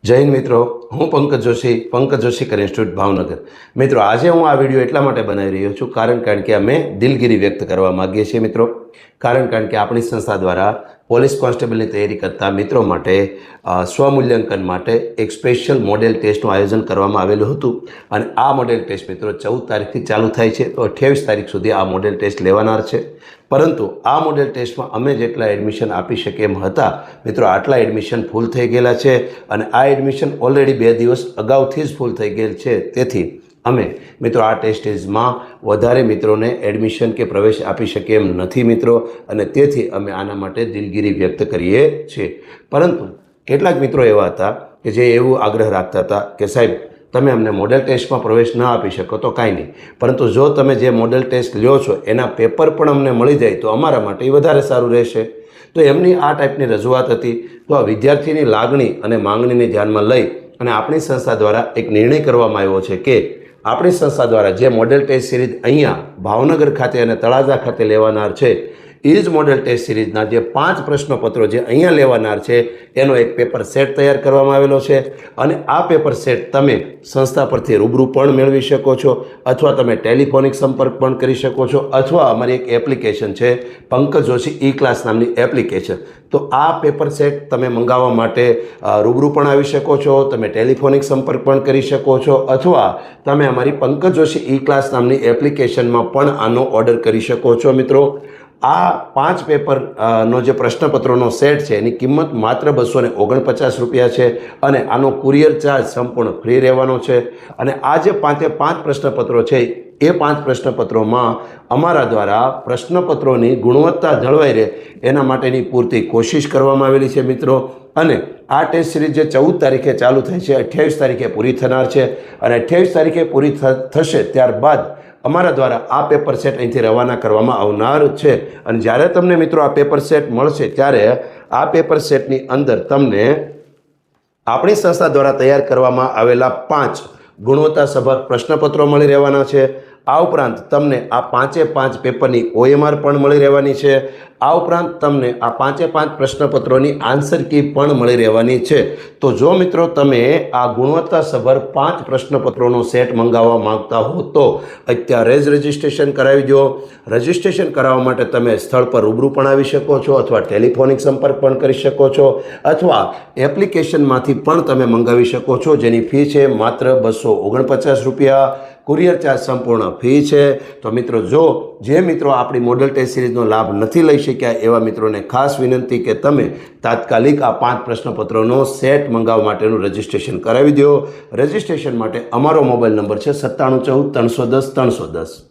જય હિન્દ મિત્રો, હું પંકજ જોશી કર ઇન્સ્ટિટ્યૂટ ભાવનગર। મિત્રો, આજે હું આ વિડીયો એટલા માટે બનાવી રહ્યો છું કારણ કે અમે દિલગીરી વ્યક્ત કરવા માગીએ છીએ મિત્રો। કારણ કે આપણી સંસ્થા દ્વારા પોલીસ કોન્સ્ટેબલની તૈયારી કરતા મિત્રો માટે સ્વમૂલ્યાંકન માટે એક સ્પેશિયલ મોડેલ ટેસ્ટનું આયોજન કરવામાં આવેલું હતું અને આ મોડેલ ટેસ્ટ મિત્રો 14 તારીખથી ચાલુ થાય છે તો 28 તારીખ સુધી આ મોડેલ ટેસ્ટ લેવાનાર છે। પરંતુ આ મોડેલ ટેસ્ટમાં અમે જેટલા એડમિશન આપી શકીએ એમ હતા મિત્રો આટલા એડમિશન ફૂલ થઈ ગયેલા છે અને આ એડમિશન ઓલરેડી 2 દિવસ અગાઉથી જ ફૂલ થઈ ગયેલ છે। તેથી અમે મિત્રો આ ટેસ્ટ સિરીઝમાં વધારે મિત્રોને એડમિશન કે પ્રવેશ આપી શકીએ એમ નથી મિત્રો અને તેથી અમે આના માટે દિલગીરી વ્યક્ત કરીએ છીએ। પરંતુ કેટલાક મિત્રો એવા હતા કે જે એવું આગ્રહ રાખતા હતા કે સાહેબ તમે અમને મોડેલ ટેસ્ટમાં પ્રવેશ ન આપી શકો તો કાંઈ નહીં, પરંતુ જો તમે જે મોડેલ ટેસ્ટ લ્યો છો એના પેપર પણ અમને મળી જાય તો અમારા માટે એ વધારે સારું રહેશે। તો એમની આ ટાઈપની રજૂઆત હતી। તો આ વિદ્યાર્થીની લાગણી અને માંગણીને ધ્યાનમાં લઈ અને આપણી સંસ્થા દ્વારા એક નિર્ણય કરવામાં આવ્યો છે કે આપણી સંસ્થા દ્વારા જે મોડેલ ટેસ્ટ સિરીઝ અહીંયા ભાવનગર ખાતે અને તળાજા ખાતે લેવાનાર છે એ જ મોડેલ ટેસ્ટ સિરીઝના જે 5 પ્રશ્નપત્રો જે અહીંયા લેવાનાર છે એનો એક પેપર સેટ તૈયાર કરવામાં આવેલો છે અને આ પેપર સેટ તમે સંસ્થા પરથી રૂબરૂ પણ મેળવી શકો છો અથવા તમે ટેલિફોનિક સંપર્ક પણ કરી શકો છો અથવા અમારી એક એપ્લિકેશન છે પંકજ જોશી ઈ ક્લાસ નામની એપ્લિકેશન। તો આ પેપર સેટ તમે મંગાવવા માટે રૂબરૂ પણ આવી શકો છો, તમે ટેલિફોનિક સંપર્ક પણ કરી શકો છો અથવા તમે અમારી પંકજ જોશી ઈ ક્લાસ નામની એપ્લિકેશનમાં પણ આનો ઓર્ડર કરી શકો છો મિત્રો। આ 5 પેપરનો જે પ્રશ્નપત્રોનો સેટ છે એની કિંમત માત્ર 249 રૂપિયા છે અને આનો કુરિયર ચાર્જ સંપૂર્ણ ફ્રી રહેવાનો છે અને આ જે 5 પ્રશ્નપત્રો છે એ 5 પ્રશ્નપત્રોમાં અમારા દ્વારા પ્રશ્નપત્રોની ગુણવત્તા જળવાઈ રહે એના માટેની પૂરતી કોશિશ કરવામાં આવેલી છે મિત્રો। અને આ ટેસ્ટ સિરીઝ જે 14 તારીખે ચાલુ થઈ છે 28 તારીખે પૂરી થનાર છે અને 28 તારીખે પૂરી થશે ત્યારબાદ અમારા દ્વારા આ પેપર સેટ અહીંથી રવાના કરવામાં આવનાર છે અને જ્યારે તમને મિત્રો આ પેપર સેટ મળશે ત્યારે આ પેપર સેટની અંદર તમને આપણી સંસ્થા દ્વારા તૈયાર કરવામાં આવેલા 5 ગુણવત્તાસભર પ્રશ્નપત્રો મળી રહેવાના છે। આ ઉપરાંત તમને આ 5 પેપરની OMR પણ મળી રહેવાની છે। આ ઉપરાંત તમને આ 5 પ્રશ્નપત્રોની આન્સર કી પણ મળી રહેવાની છે। તો જો મિત્રો તમે આ ગુણવત્તાસભર 5 પ્રશ્નપત્રોનો સેટ મંગાવવા માંગતા હો તો અત્યારે જ રજિસ્ટ્રેશન કરાવી દો। રજિસ્ટ્રેશન કરાવવા માટે તમે સ્થળ પર રૂબરૂ પણ આવી શકો છો અથવા ટેલિફોનિક સંપર્ક પણ કરી શકો છો અથવા એપ્લિકેશનમાંથી પણ તમે મંગાવી શકો છો જેની ફી છે માત્ર 249 રૂપિયા। કુરિયર ચાર્જ સંપૂર્ણ ફી છે। તો મિત્રો જે મિત્રો આપણી મોડેલ ટેસ્ટ સિરીઝનો લાભ નથી લઈ શક્યા એવા મિત્રોને ખાસ વિનંતી કે તમે તાત્કાલિક આ 5 પ્રશ્નપત્રોનો સેટ મંગાવવા માટેનું રજિસ્ટ્રેશન કરાવી દો। રજિસ્ટ્રેશન માટે અમારો મોબાઈલ નંબર છે 9714 310 310।